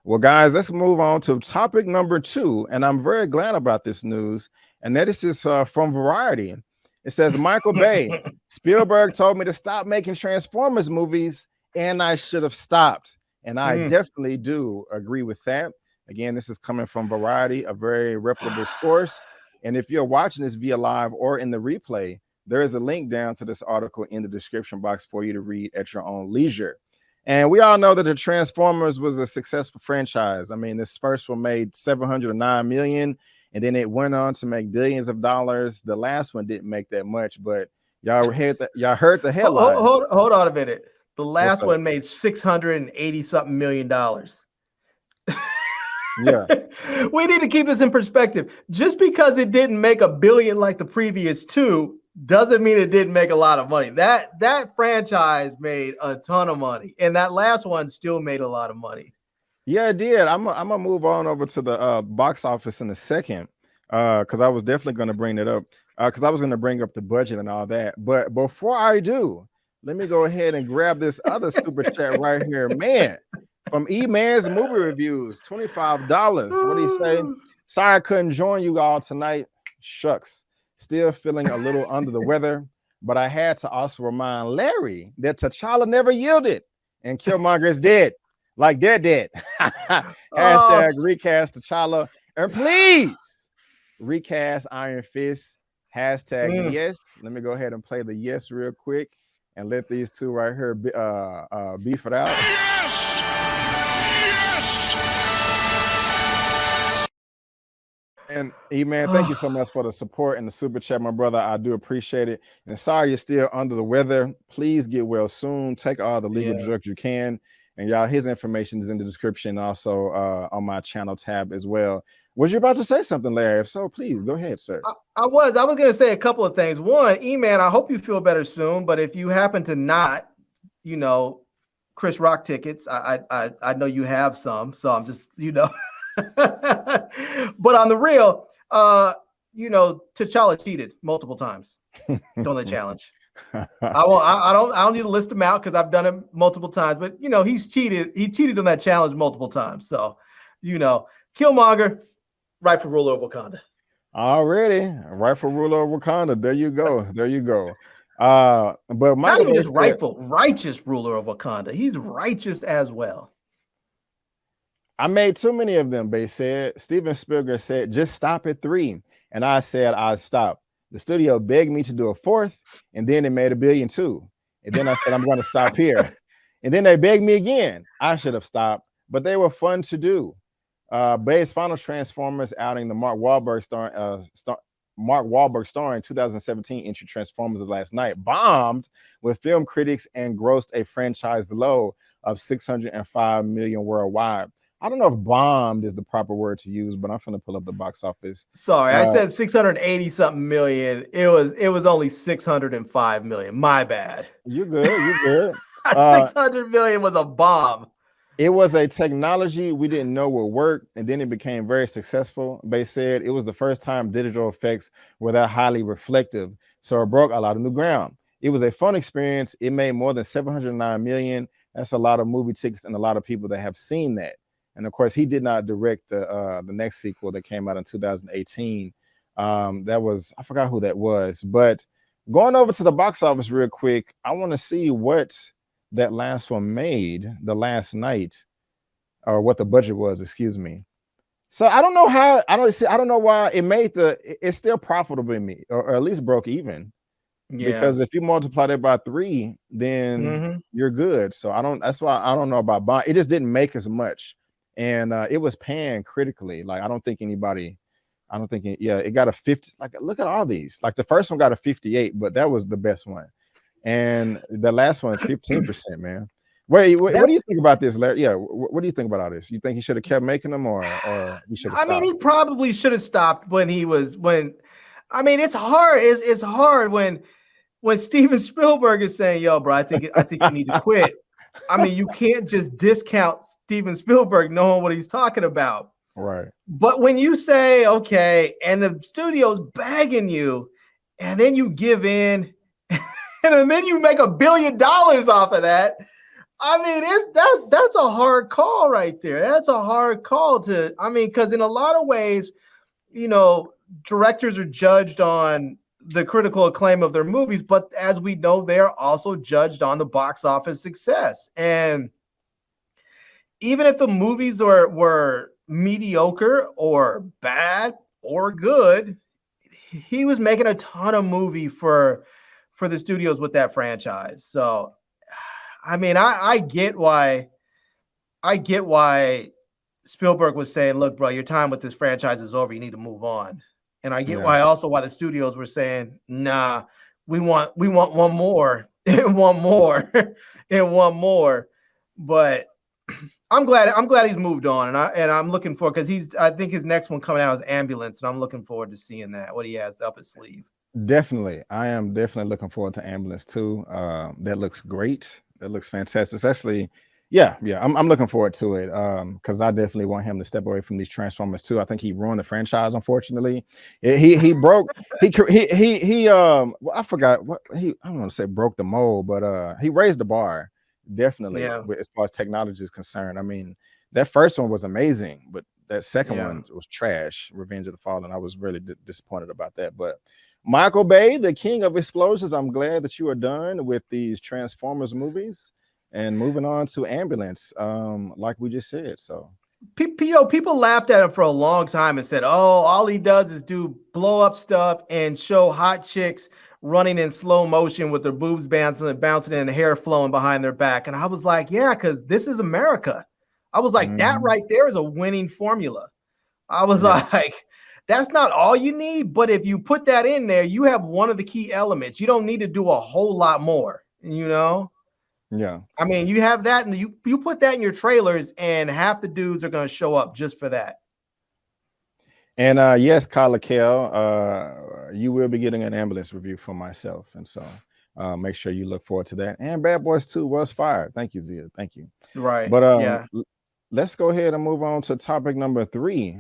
Well, guys, let's move on to topic number 2, and I'm very glad about this news. And that is from Variety. It says, Michael Bay, Spielberg told me to stop making Transformers movies, and I should have stopped. And I definitely do agree with that. Again, this is coming from Variety, a very reputable source. And if you're watching this via live or in the replay, there is a link down to this article in the description box for you to read at your own leisure. And we all know that the Transformers was a successful franchise. I mean, this first one made $709 million, and then it went on to make billions of dollars. The last one didn't make that much, but y'all heard the headline. Hold on a minute. The last one made $680 something million. Yeah. We need to keep this in perspective. Just because it didn't make $1 billion like the previous two doesn't mean it didn't make a lot of money. That franchise made a ton of money, and that last one still made a lot of money. Yeah, it did. I'm gonna move on over to the box office in a second, because I was definitely going to bring it up, because I was going to bring up the budget and all that. But before I do, let me go ahead and grab this other super chat right here, man. From Eman's movie reviews, $25. What do you say? Sorry I couldn't join you all tonight. Shucks. Still feeling a little under the weather, but I had to also remind Larry that T'Challa never yielded and Killmonger is dead. Like they're dead. Hashtag recast T'Challa. And please recast Iron Fist. Hashtag yes. Let me go ahead and play the yes real quick and let these two right here beef it out. Yes! And Eman, thank you so much for the support and the super chat, my brother. I do appreciate it. And sorry you're still under the weather. Please get well soon. Take all the legal drugs you can. And y'all, his information is in the description, also on my channel tab as well. Was you about to say something, Larry? If so, please go ahead, sir. I was going to say a couple of things. One, Eman, I hope you feel better soon. But if you happen to not, Chris Rock tickets, I know you have some. So I'm just, But on the real, T'Challa cheated multiple times on the challenge. I don't need to list them out because I've done it multiple times, but he's cheated. He cheated on that challenge multiple times. So, Killmonger, rightful ruler of Wakanda. Already, rightful ruler of Wakanda. There you go. There you go. But not even just righteous ruler of Wakanda. He's righteous as well. I made too many of them, Bay said. Steven Spielberg said, just stop at 3. And I said, I'd stop. The studio begged me to do a 4th, and then it made $1 billion too. And then I said, I'm going to stop here. And then they begged me again. I should have stopped, but they were fun to do. Bay's final Transformers outing, the Mark Wahlberg starring 2017 entry Transformers of last night, bombed with film critics and grossed a franchise low of $605 million worldwide. I don't know if bombed is the proper word to use, but I'm going to pull up the box office. Sorry, I said 680 something million. It was only 605 million. My bad. You're good. You're good. 600 million was a bomb. It was a technology we didn't know would work, and then it became very successful. They said it was the first time digital effects were that highly reflective, so it broke a lot of new ground. It was a fun experience. It made more than 709 million. That's a lot of movie tickets and a lot of people that have seen that. And of course, he did not direct the next sequel that came out in 2018. That was, I forgot who that was. But going over to the box office real quick, I want to see what that last one made the last night, or what the budget was, excuse me. So I don't know how, I don't know why it made it's still profitable in me, or at least broke even. Yeah. Because if you multiply that by 3, then you're good. So that's why I don't know about bond. It just didn't make as much. And it was panned critically. Like, it got a 50. Like, look at all these. Like, the first one got a 58, but that was the best one. And the last one, 15%, man. Wait, what do you think about this, Larry? Yeah, what do you think about all this? You think he should have kept making them, or he should have stopped? I mean, he probably should have stopped it's hard. It's hard when Steven Spielberg is saying, yo, bro, I think you need to quit. I mean, you can't just discount Steven Spielberg knowing what he's talking about. Right. But when you say, okay, and the studio's bagging you, and then you give in, and then you make $1 billion off of that, I mean, that's a hard call right there. That's a hard call to. I mean, because in a lot of ways, you know, directors are judged on the critical acclaim of their movies, but as we know, they're also judged on the box office success. And even if the movies were mediocre or bad or good, he was making a ton of movie for the studios with that franchise. So, I mean, I get why Spielberg was saying, "Look, bro, your time with this franchise is over. You need to move on." And I get why the studios were saying, "Nah, we want one more and one more and one more." But I'm glad he's moved on, and I'm looking forward because I think his next one coming out is Ambulance, and I'm looking forward to seeing what he has up his sleeve. Definitely, I am definitely looking forward to Ambulance too. That looks great. That looks fantastic. Especially, yeah. I'm looking forward to it because I definitely want him to step away from these Transformers too. I think he ruined the franchise. Unfortunately, he broke well, I forgot what I don't want to say broke the mold, but he raised the bar definitely as far as technology is concerned. I mean, that first one was amazing, but that second one was trash. Revenge of the Fallen. I was really disappointed about that, but. Michael Bay, the king of explosions, I'm glad that you are done with these Transformers movies and moving on to Ambulance, like we just said. So, people laughed at him for a long time and said, "Oh, all he does is do blow up stuff and show hot chicks running in slow motion with their boobs bouncing and hair flowing behind their back." And I was like, "Yeah, because this is America." I was like, "That right there is a winning formula." I was like. That's not all you need, but if you put that in there, you have one of the key elements. You don't need to do a whole lot more, you know? Yeah. I mean, you have that, and you put that in your trailers, and half the dudes are going to show up just for that. And yes, Kyla Kell, you will be getting an Ambulance review for myself. And so make sure you look forward to that. And Bad Boys 2 was fired. Thank you, Zia. Thank you. Right. But let's go ahead and move on to topic number 3.